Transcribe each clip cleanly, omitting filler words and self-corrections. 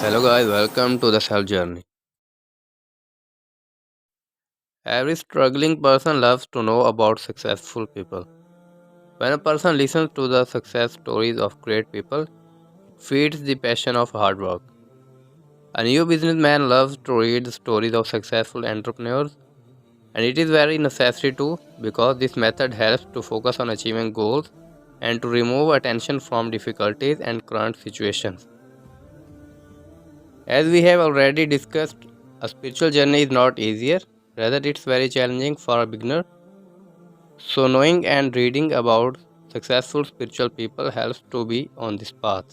Hello guys, welcome to the self journey. Every struggling person loves to know about successful people. When a person listens to the success stories of great people, it feeds the passion of hard work. A new businessman loves to read the stories of successful entrepreneurs, and it is very necessary too because this method helps to focus on achieving goals and to remove attention from difficulties and current situations. As we have already discussed, a spiritual journey is not easier, rather, it's very challenging for a beginner. So, knowing and reading about successful spiritual people helps to be on this path.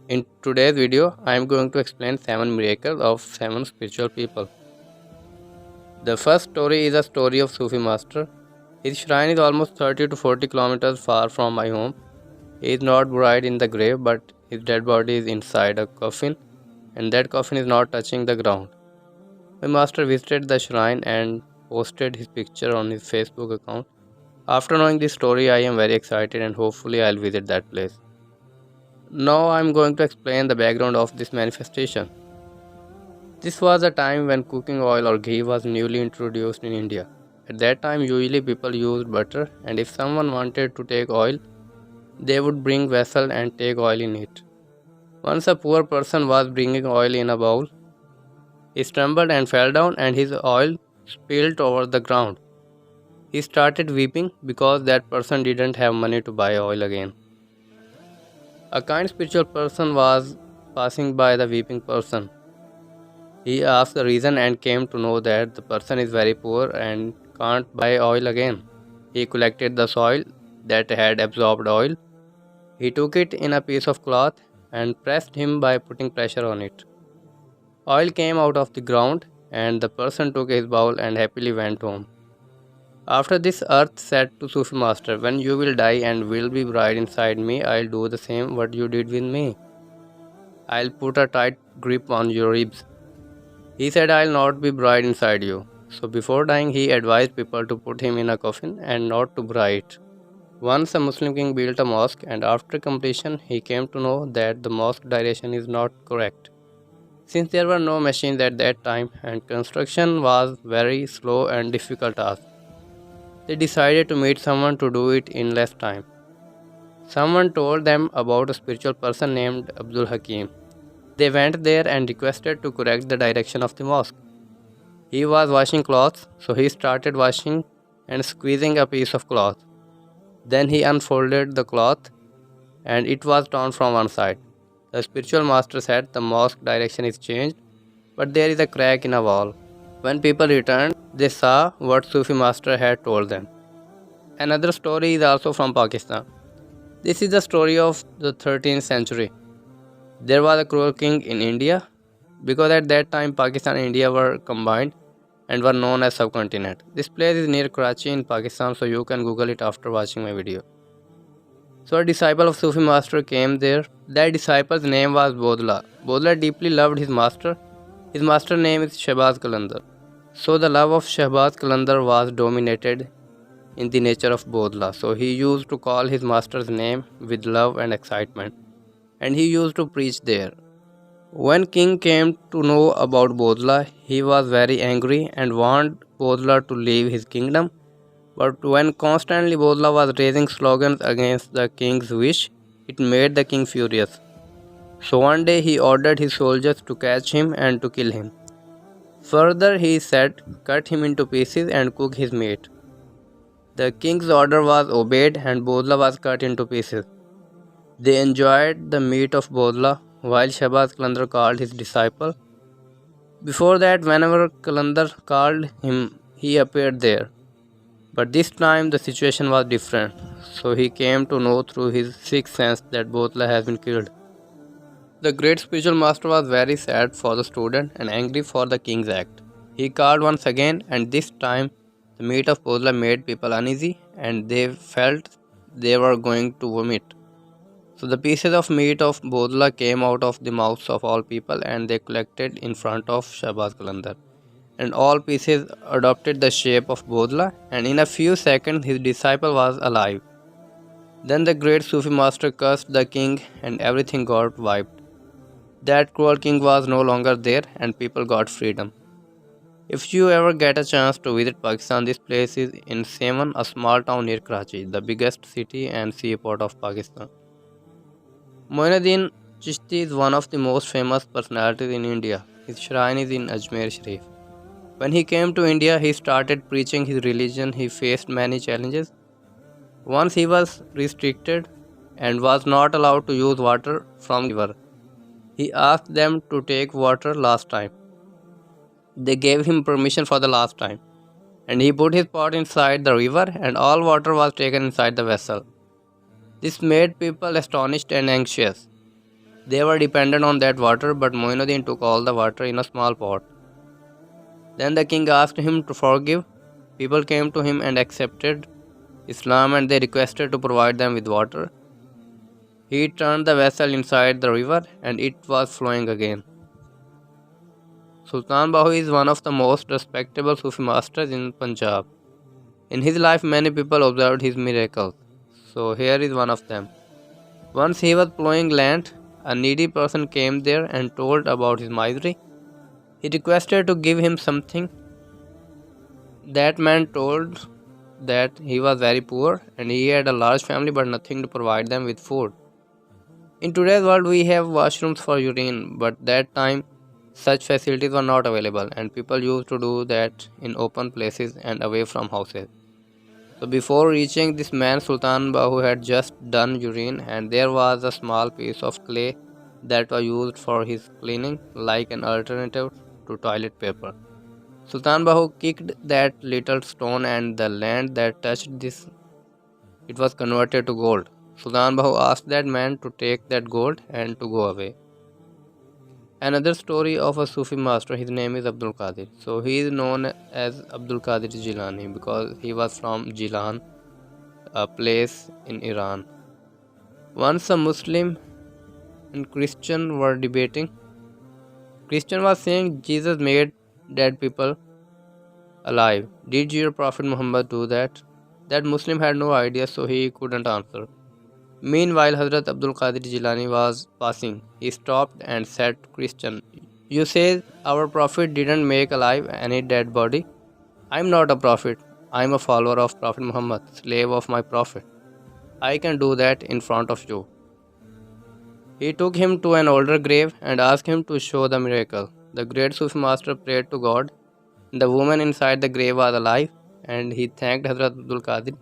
In today's video, I am going to explain 7 miracles of 7 spiritual people. The first story is a story of Sufi master. His shrine is almost 30 to 40 kilometers far from my home. He is not buried in the grave, but his dead body is inside a coffin, and that coffin is not touching the ground. My master visited the shrine and posted his picture on his Facebook account. After knowing this story, I am very excited and hopefully I'll visit that place. Now I'm going to explain the background of this manifestation. This was a time when cooking oil or ghee was newly introduced in India. At that time, usually people used butter, and if someone wanted to take oil, they would bring vessel and take oil in it. Once a poor person was bringing oil in a bowl. He stumbled and fell down, and his oil spilled over the ground. He started weeping because that person didn't have money to buy oil again. A kind spiritual person was passing by the weeping person. He asked the reason and came to know that the person is very poor and can't buy oil again. He collected the soil that had absorbed oil. He took it in a piece of cloth and pressed him by putting pressure on it. Oil came out of the ground, and the person took his bowl and happily went home. After this, Earth said to Sufi Master, "When you will die and will be buried inside me, I'll do the same what you did with me. I'll put a tight grip on your ribs." He said, "I'll not be buried inside you." So before dying, he advised people to put him in a coffin and not to bury it. Once a Muslim king built a mosque, and after completion, he came to know that the mosque direction is not correct. Since there were no machines at that time and construction was very slow and difficult task, they decided to meet someone to do it in less time. Someone told them about a spiritual person named Abdul Hakim. They went there and requested to correct the direction of the mosque. He was washing clothes, so he started washing and squeezing a piece of cloth. Then he unfolded the cloth and it was torn from one side. The spiritual master said the mosque direction is changed, but there is a crack in a wall. When people returned, they saw what Sufi master had told them. Another story is also from Pakistan. This is the story of the 13th century. There was a cruel king in India because at that time Pakistan and India were combined and were known as subcontinent. This place is near Karachi in Pakistan, so you can Google it after watching my video. So a disciple of Sufi master came there. That disciple's name was Bodla. Bodla deeply loved his master. His master name is Shahbaz Qalandar. So the love of Shahbaz Qalandar was dominated in the nature of Bodla. So he used to call his master's name with love and excitement, and he used to preach there. When king came to know about Bodla, he was very angry and wanted Bodla to leave his kingdom. But when constantly Bodla was raising slogans against the king's wish, it made the king furious. So one day he ordered his soldiers to catch him and to kill him. Further, he said, "Cut him into pieces and cook his meat." The king's order was obeyed and Bodla was cut into pieces. They enjoyed the meat of Bodla while Shahbaz Qalandar called his disciple. Before that, whenever Qalandar called him, he appeared there. But this time the situation was different, so he came to know through his sixth sense that Bodla has been killed. The great spiritual master was very sad for the student and angry for the king's act. He called once again, and this time the meat of Bodla made people uneasy and they felt they were going to vomit. So the pieces of meat of Bodla came out of the mouths of all people and they collected in front of Shahbaz Qalandar. And all pieces adopted the shape of Bodla, and in a few seconds his disciple was alive. Then the great Sufi master cursed the king and everything got wiped. That cruel king was no longer there and people got freedom. If you ever get a chance to visit Pakistan, this place is in Sevan, a small town near Karachi, the biggest city and seaport of Pakistan. Moinuddin Chishti is one of the most famous personalities in India. His shrine is in Ajmer Sharif. When he came to India, he started preaching his religion. He faced many challenges. Once he was restricted and was not allowed to use water from the river. He asked them to take water last time. They gave him permission for the last time. And he put his pot inside the river, and all water was taken inside the vessel. This made people astonished and anxious. They were dependent on that water, but Moinuddin took all the water in a small pot. Then the king asked him to forgive. People came to him and accepted Islam, and they requested to provide them with water. He turned the vessel inside the river and it was flowing again. Sultan Bahu is one of the most respectable Sufi masters in Punjab. In his life, many people observed his miracles. So here is one of them. Once he was plowing land, a needy person came there and told about his misery. He requested to give him something. That man told that he was very poor and he had a large family but nothing to provide them with food. In today's world, we have washrooms for urine, but that time such facilities were not available and people used to do that in open places and away from houses. So before reaching this man, Sultan Bahu had just done urine and there was a small piece of clay that was used for his cleaning like an alternative to toilet paper. Sultan Bahu kicked that little stone and the land that touched this, it was converted to gold. Sultan Bahu asked that man to take that gold and to go away. Another story of a Sufi master, his name is Abdul Qadir. So he is known as Abdul Qadir Jilani because he was from Jilan, a place in Iran. Once a Muslim and Christian were debating. Christian was saying Jesus made dead people alive. Did your Prophet Muhammad do that? That Muslim had no idea, so he couldn't answer. Meanwhile, Hazrat Abdul Qadir Jilani was passing. He stopped and said to Christian, "You say our Prophet didn't make alive any dead body? I am not a prophet. I am a follower of Prophet Muhammad, slave of my Prophet. I can do that in front of you." He took him to an older grave and asked him to show the miracle. The great Sufi master prayed to God. The woman inside the grave was alive and he thanked Hazrat Abdul Qadir.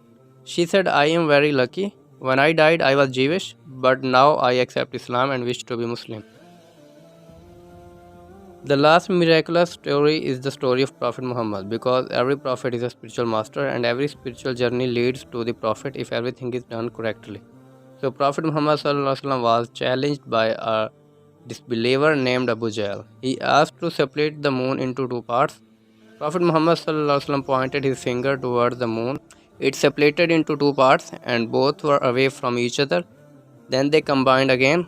She said, "I am very lucky. When I died, I was Jewish, but now I accept Islam and wish to be Muslim." The last miraculous story is the story of Prophet Muhammad because every prophet is a spiritual master and every spiritual journey leads to the prophet if everything is done correctly. So Prophet Muhammad was challenged by a disbeliever named Abu Jahl. He asked to separate the moon into two parts. Prophet Muhammad pointed his finger towards the moon. It separated into two parts and both were away from each other. Then they combined again.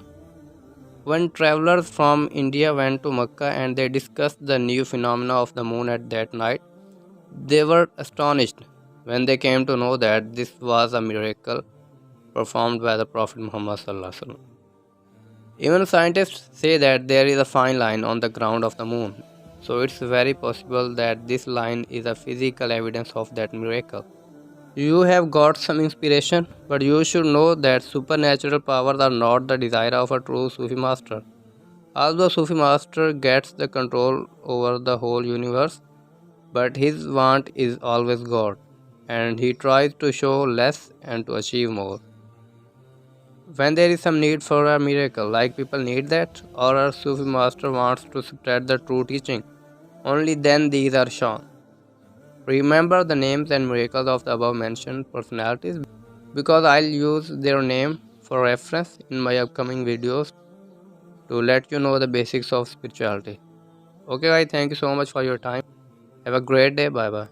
When travelers from India went to Mecca and they discussed the new phenomena of the moon at that night, they were astonished when they came to know that this was a miracle performed by the Prophet Muhammad. Even scientists say that there is a fine line on the ground of the moon, so it's very possible that this line is a physical evidence of that miracle. You have got some inspiration, but you should know that supernatural powers are not the desire of a true Sufi master. Although Sufi master gets the control over the whole universe, but his want is always God, and he tries to show less and to achieve more. When there is some need for a miracle, like people need that, or a Sufi master wants to spread the true teaching, only then these are shown. Remember the names and miracles of the above mentioned personalities because I'll use their name for reference in my upcoming videos to let you know the basics of spirituality. Okay guys, thank you so much for your time. Have a great day. Bye bye.